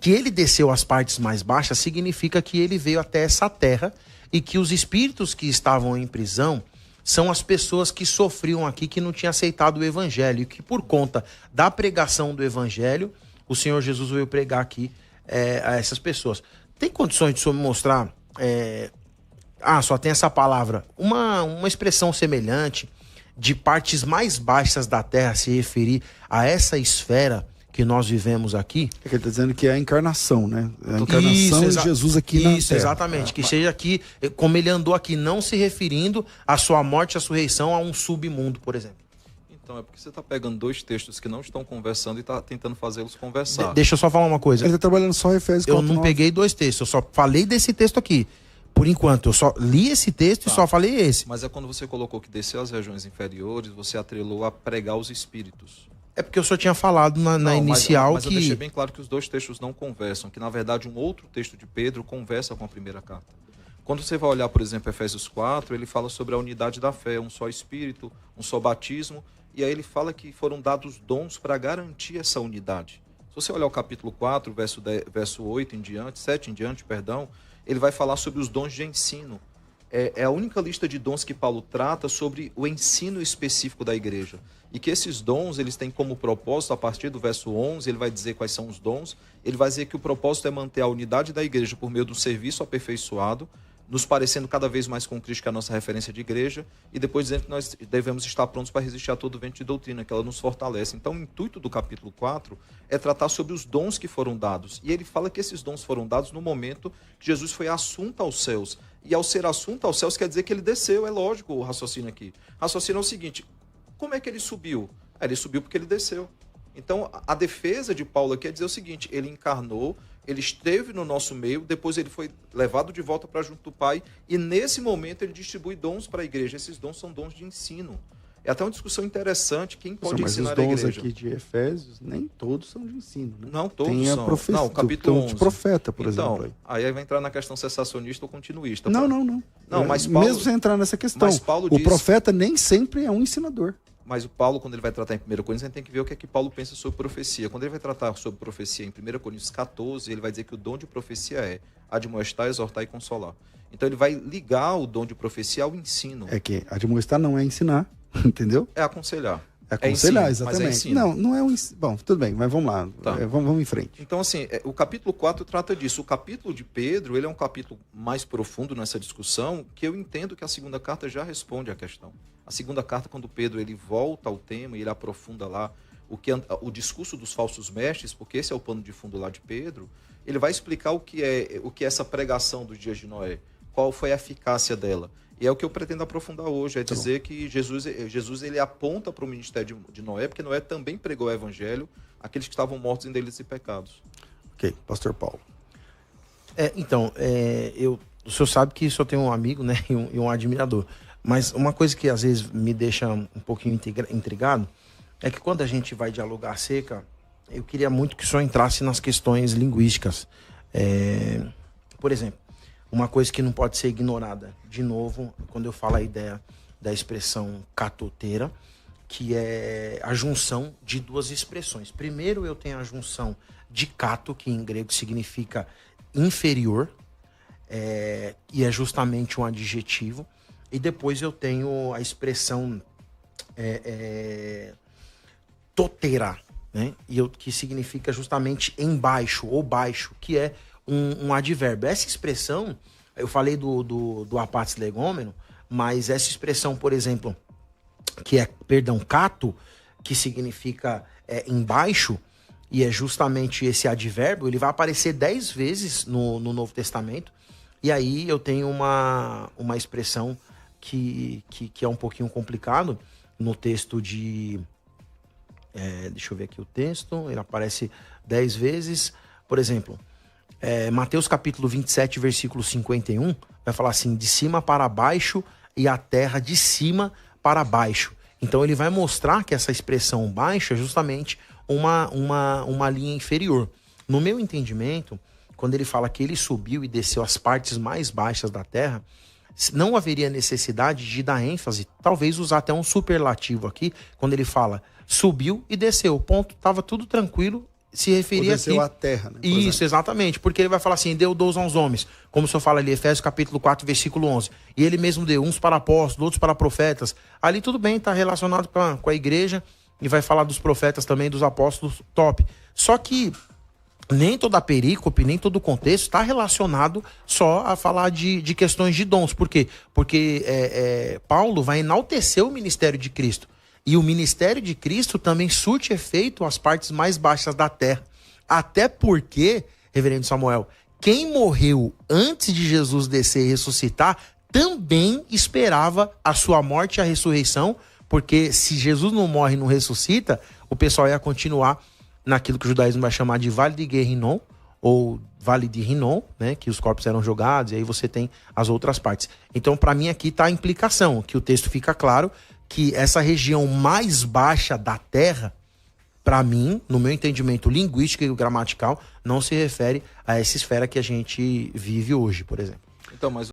Que ele desceu às partes mais baixas significa que ele veio até essa terra e que os espíritos que estavam em prisão são as pessoas que sofriam aqui, que não tinham aceitado o evangelho, e que por conta da pregação do evangelho, o Senhor Jesus veio pregar aqui a essas pessoas. Tem condições de o senhor me mostrar, só tem essa palavra, uma expressão semelhante de partes mais baixas da terra se referir a essa esfera que nós vivemos aqui? É que ele está dizendo que é a encarnação, né? A encarnação de Jesus aqui na terra. Isso, exatamente. Que seja aqui, como ele andou aqui, não se referindo à sua morte e à sua ressurreição a um submundo, por exemplo. Então, é porque você está pegando dois textos que não estão conversando e está tentando fazê-los conversar. Deixa eu só falar uma coisa. Ele está trabalhando só Efésios 4:9. Eu não peguei dois textos, eu só falei desse texto aqui. Por enquanto, eu só li esse texto e só falei esse. Mas é quando você colocou que desceu às regiões inferiores, você atrelou a pregar os espíritos. É porque eu só tinha falado na inicial mas que... eu deixei bem claro que os dois textos não conversam, que na verdade um outro texto de Pedro conversa com a primeira carta. Quando você vai olhar, por exemplo, Efésios 4, ele fala sobre a unidade da fé, um só Espírito, um só batismo, e aí ele fala que foram dados dons para garantir essa unidade. Se você olhar o capítulo 4, verso 8 em diante, 7 em diante, perdão, ele vai falar sobre os dons de ensino. É a única lista de dons que Paulo trata sobre o ensino específico da igreja. E que esses dons, eles têm como propósito, a partir do verso 11, ele vai dizer quais são os dons, ele vai dizer que o propósito é manter a unidade da igreja por meio do serviço aperfeiçoado, nos parecendo cada vez mais com Cristo, que é a nossa referência de igreja, e depois dizendo que nós devemos estar prontos para resistir a todo vento de doutrina, que ela nos fortalece. Então, o intuito do capítulo 4 é tratar sobre os dons que foram dados. E ele fala que esses dons foram dados no momento que Jesus foi assunto aos céus. E ao ser assunto aos céus, quer dizer que ele desceu, é lógico o raciocínio aqui. O raciocínio é o seguinte, como é que ele subiu? Ele subiu porque ele desceu. Então, a defesa de Paulo aqui é dizer o seguinte, ele encarnou, ele esteve no nosso meio, depois ele foi levado de volta para junto do Pai, e nesse momento ele distribui dons para a igreja. Esses dons são dons de ensino. É até uma discussão interessante, quem pode ensinar a igreja? Mas os dons aqui de Efésios, nem todos são de ensino, né? Não, todos tem são. Não, o capítulo 11. De profeta, por então, exemplo. Aí vai entrar na questão sensacionista ou continuista. Não. Não, mas Paulo, mesmo sem entrar nessa questão, o profeta nem sempre é um ensinador. Mas o Paulo, quando ele vai tratar em 1 Coríntios, a gente tem que ver o que é que Paulo pensa sobre profecia. Quando ele vai tratar sobre profecia em 1 Coríntios 14, ele vai dizer que o dom de profecia é admoestar, exortar e consolar. Então ele vai ligar o dom de profecia ao ensino. É que admoestar não é ensinar, entendeu? É aconselhar. É aconselhar, ensino, exatamente. Não é um ensino. Bom, tudo bem, mas vamos lá. Tá. Vamos em frente. Então, assim, o capítulo 4 trata disso. O capítulo de Pedro, ele é um capítulo mais profundo nessa discussão, que eu entendo que a segunda carta já responde à questão. A segunda carta, quando Pedro ele volta ao tema e ele aprofunda lá o discurso dos falsos mestres, porque esse é o pano de fundo lá de Pedro, ele vai explicar o que é essa pregação dos dias de Noé, qual foi a eficácia dela. E é o que eu pretendo aprofundar hoje, é dizer que Jesus ele aponta para o ministério de Noé, porque Noé também pregou o evangelho àqueles que estavam mortos em delitos e pecados. Ok, Pastor Paulo. O senhor sabe que só tenho um amigo, né, e um admirador. Mas uma coisa que às vezes me deixa um pouquinho intrigado é que quando a gente vai dialogar acerca, eu queria muito que o senhor entrasse nas questões linguísticas. Por exemplo, uma coisa que não pode ser ignorada, de novo, quando eu falo a ideia da expressão catoteira, que é a junção de duas expressões. Primeiro eu tenho a junção de cato, que em grego significa inferior, e é justamente um adjetivo. E depois eu tenho a expressão toteira, né? Que significa justamente embaixo ou baixo, que é um advérbio. Essa expressão, eu falei do apatis legômeno, mas essa expressão, por exemplo, que é, cato, que significa embaixo, e é justamente esse advérbio, ele vai aparecer 10 vezes no Novo Testamento, e aí eu tenho uma expressão que é um pouquinho complicado no texto de... deixa eu ver aqui o texto, ele aparece 10 vezes, por exemplo... Mateus capítulo 27, versículo 51, vai falar assim, de cima para baixo e a terra de cima para baixo. Então ele vai mostrar que essa expressão baixo é justamente uma linha inferior. No meu entendimento, quando ele fala que ele subiu e desceu às partes mais baixas da terra, não haveria necessidade de dar ênfase, talvez usar até um superlativo aqui, quando ele fala subiu e desceu, ponto, estava tudo tranquilo, se referia aqui... a terra, né? Isso, exatamente. Porque ele vai falar assim, deu dons aos homens. Como o senhor fala ali, Efésios capítulo 4, versículo 11. E ele mesmo deu uns para apóstolos, outros para profetas. Ali tudo bem, está relacionado com a igreja. E vai falar dos profetas também, dos apóstolos, top. Só que nem toda a perícope, nem todo o contexto está relacionado só a falar de questões de dons. Por quê? Porque Paulo vai enaltecer o ministério de Cristo. E o ministério de Cristo também surte efeito às partes mais baixas da terra. Até porque, reverendo Samuel, quem morreu antes de Jesus descer e ressuscitar também esperava a sua morte e a ressurreição, porque se Jesus não morre e não ressuscita, o pessoal ia continuar naquilo que o judaísmo vai chamar de Vale de Guerrinom, ou Vale de Rinom, né, que os corpos eram jogados, e aí você tem as outras partes. Então, para mim, aqui está a implicação, que o texto fica claro que essa região mais baixa da Terra, para mim, no meu entendimento linguístico e gramatical, não se refere a essa esfera que a gente vive hoje, por exemplo. Então, mas